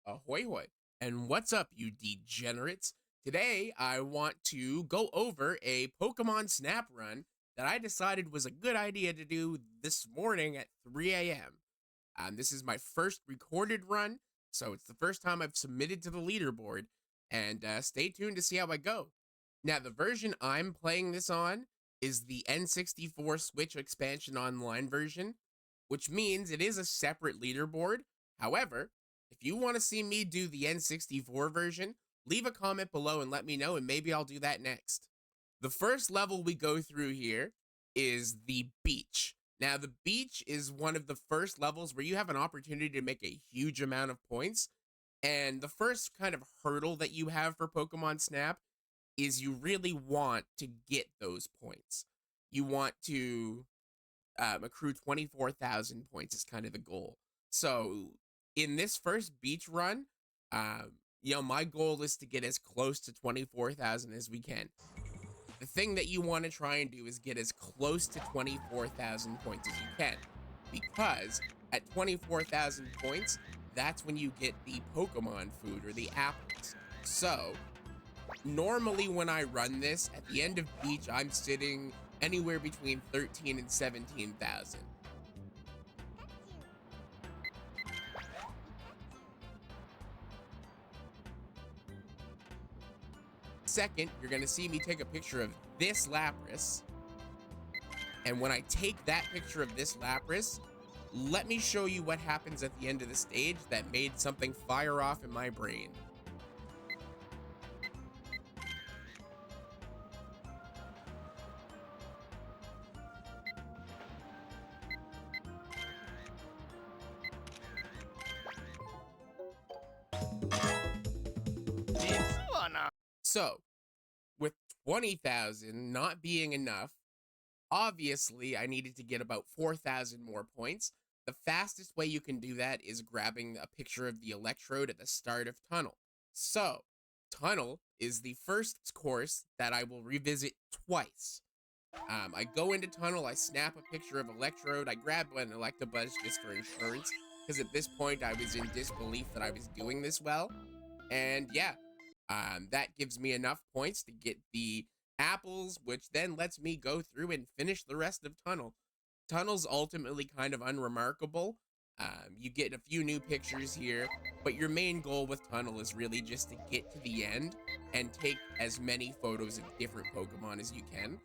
Ahoy hoy. And what's up, you degenerates? Today, I want to go over a Pokemon Snap run that I decided was a good idea to do this morning at 3 a.m. This is my first recorded run, so it's the first time I've submitted to the leaderboard, and stay tuned to see how I go. Now, the version I'm playing this on is the N64 Switch Expansion Online version, which means it is a separate leaderboard. However, if you want to see me do the N64 version, leave a comment below and let me know, and maybe I'll do that next. The first level we go through here is the beach. Now, the beach is one of the first levels where you have an opportunity to make a huge amount of points. And the first kind of hurdle that you have for Pokemon Snap is you really want to get those points. You want to accrue 24,000 points is kind of the goal. So in this first beach run, my goal is to get as close to 24,000 as we can. The thing that you want to try and do is get as close to 24,000 points as you can, because at 24,000 points, that's when you get the Pokemon food or the apples. So normally when I run this, at the end of beach, I'm sitting anywhere between 13 and 17,000. Second, you're going to see me take a picture of this Lapras. And when I take that picture of this Lapras, let me show you what happens at the end of the stage that made something fire off in my brain. So, with 20,000 not being enough, obviously I needed to get about 4,000 more points. The fastest way you can do that is grabbing a picture of the electrode at the start of Tunnel. So, Tunnel is the first course that I will revisit twice. I go into Tunnel, I snap a picture of electrode, I grab an Electabuzz just for insurance, because at this point I was in disbelief that I was doing this well. And yeah, that gives me enough points to get the apples, which then lets me go through and finish the rest of Tunnel. Tunnel's ultimately kind of unremarkable. You get a few new pictures here, but your main goal with Tunnel is really just to get to the end and take as many photos of different Pokemon as you can.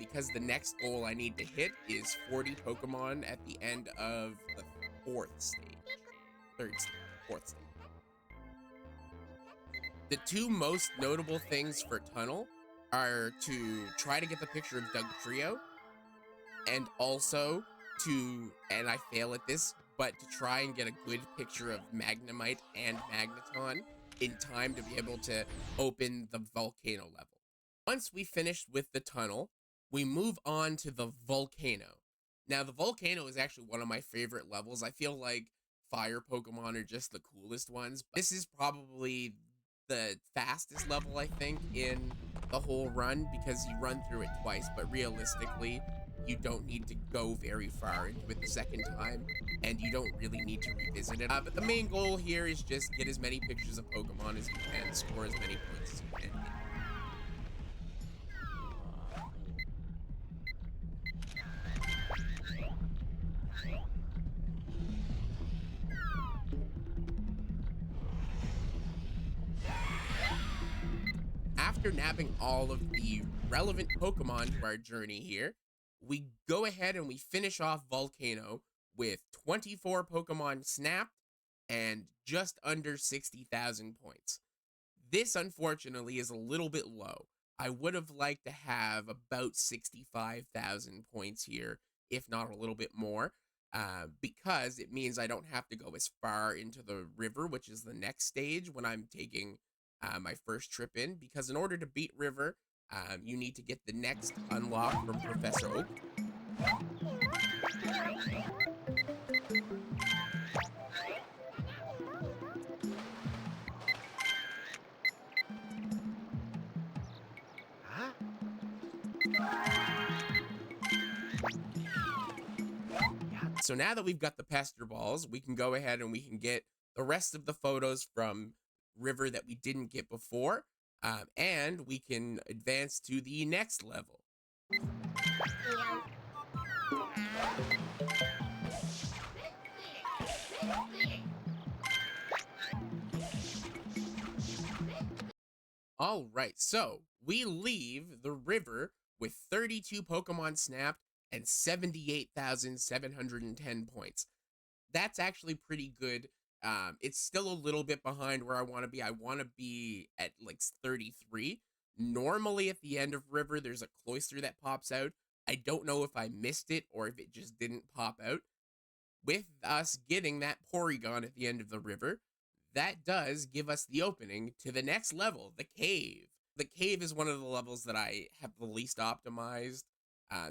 Because the next goal I need to hit is 40 Pokemon at the end of the fourth stage. Fourth stage. The two most notable things for Tunnel are to try to get the picture of Dugtrio, and also and I fail at this, but to try and get a good picture of Magnemite and Magneton in time to be able to open the Volcano level. Once we finish with the Tunnel, we move on to the Volcano. Now, the Volcano is actually one of my favorite levels. I feel like fire Pokemon are just the coolest ones. This is probably the fastest level, I think, in the whole run, because you run through it twice, but realistically, you don't need to go very far into it the second time, and you don't really need to revisit it. But the main goal here is just get as many pictures of Pokemon as you can, score as many points as you can. After nabbing all of the relevant Pokemon to our journey here, we go ahead and we finish off Volcano with 24 Pokemon snapped and just under 60,000 points. This, unfortunately, is a little bit low. I would have liked to have about 65,000 points here, if not a little bit more, because it means I don't have to go as far into the river, which is the next stage when I'm taking my first trip in, because in order to beat River, you need to get the next unlock from Professor Oak. So now that we've got the Pester Balls, we can go ahead and we can get the rest of the photos from river that we didn't get before, and we can advance to the next level. All right, so we leave the river with 32 Pokemon snapped and 78,710 points. That's actually pretty good. It's still a little bit behind where I want to be. I want to be at like 33. Normally at the end of river, there's a cloister that pops out. I don't know if I missed it or if it just didn't pop out. With us getting that Porygon at the end of the river, that does give us the opening to the next level, the cave. The cave is one of the levels that I have the least optimized,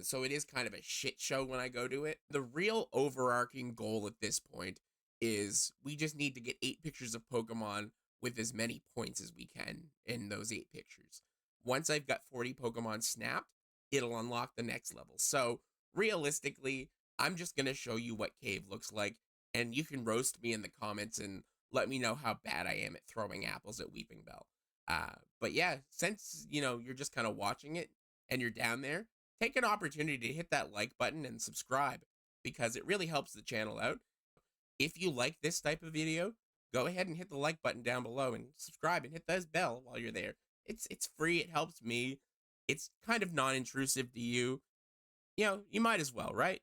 so it is kind of a shit show when I go to it. The real overarching goal at this point is we just need to get 8 pictures of Pokemon with as many points as we can in those 8 pictures. Once I've got 40 Pokemon snapped, it'll unlock the next level. So realistically, I'm just going to show you what cave looks like, and you can roast me in the comments and let me know how bad I am at throwing apples at Weeping Bell. But yeah, since, you're just kind of watching it and you're down there, take an opportunity to hit that like button and subscribe because it really helps the channel out. If you like this type of video, go ahead and hit the like button down below and subscribe and hit that bell while you're there. It's free. It helps me. It's kind of non-intrusive to you. You might as well, right?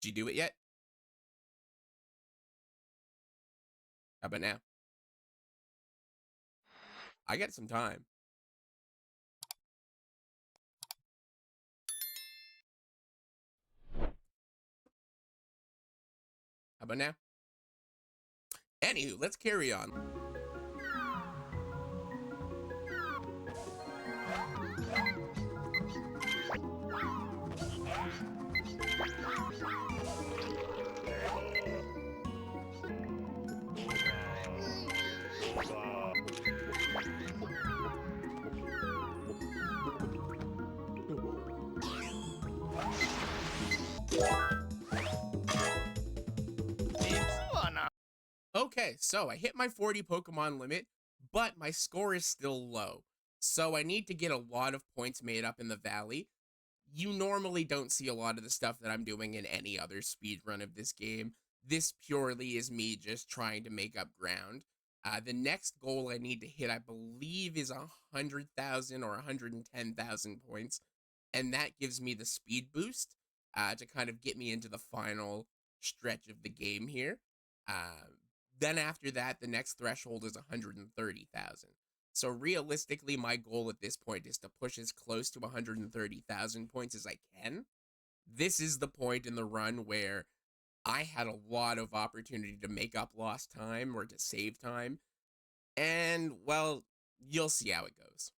Did you do it yet? How about now? I got some time. How about now? Anywho, let's carry on. Okay, so I hit my 40 Pokemon limit, but my score is still low. So I need to get a lot of points made up in the valley. You normally don't see a lot of the stuff that I'm doing in any other speed run of this game. This purely is me just trying to make up ground. The next goal I need to hit, I believe, is 100,000 or 110,000 points. And that gives me the speed boost to kind of get me into the final stretch of the game here. Then after that, the next threshold is 130,000. So realistically, my goal at this point is to push as close to 130,000 points as I can. This is the point in the run where I had a lot of opportunity to make up lost time or to save time. And, well, you'll see how it goes.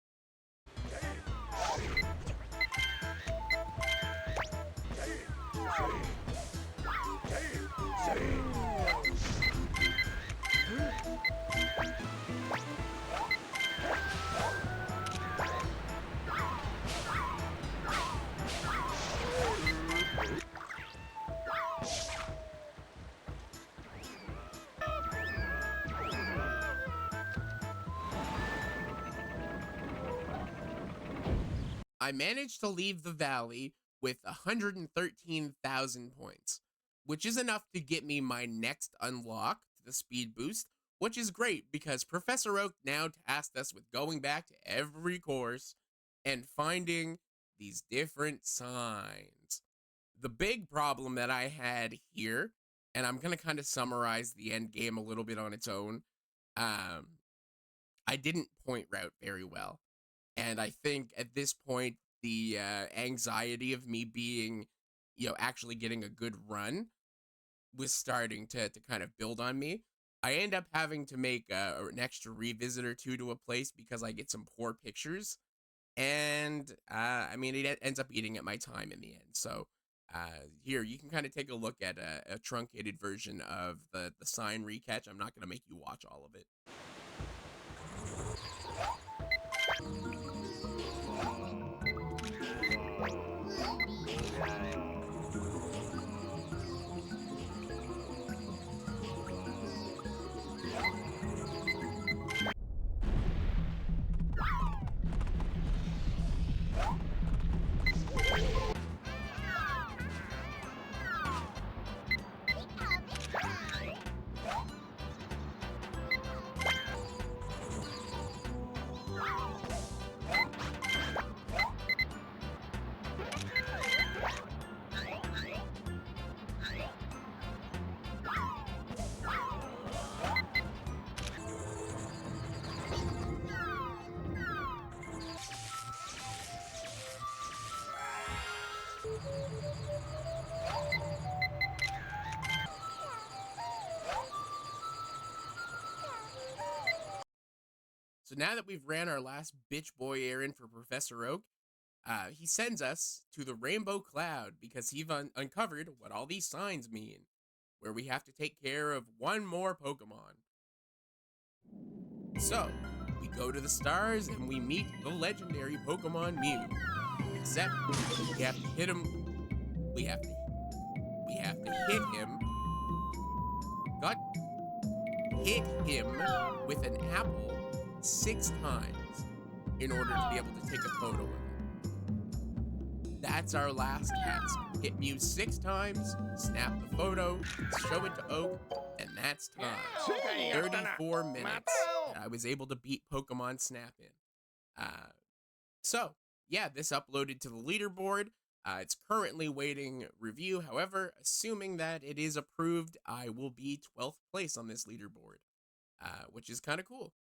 I managed to leave the valley with 113,000 points, which is enough to get me my next unlock, the speed boost, which is great because Professor Oak now tasked us with going back to every course and finding these different signs. The big problem that I had here, and I'm going to kind of summarize the end game a little bit on its own, I didn't point route very well. And I think at this point, the anxiety of me being, actually getting a good run was starting to kind of build on me. I end up having to make an extra revisit or two to a place because I get some poor pictures. And, it ends up eating at my time in the end. So here, you can kind of take a look at a truncated version of the sign recatch. I'm not going to make you watch all of it. So now that we've ran our last bitch boy errand for Professor Oak, he sends us to the Rainbow Cloud because he's uncovered what all these signs mean, where we have to take care of one more Pokemon. So, we go to the stars and we meet the legendary Pokemon Mew. Except, we have to hit him. We have to hit him. Hit him with an apple 6 times in order to be able to take a photo of him. That's our last task. Hit Mew 6 times, snap the photo, show it to Oak, and that's time. 34 minutes that I was able to beat Pokemon Snap in. So, yeah, this uploaded to the leaderboard. It's currently waiting review. However, assuming that it is approved, I will be 12th place on this leaderboard, which is kind of cool.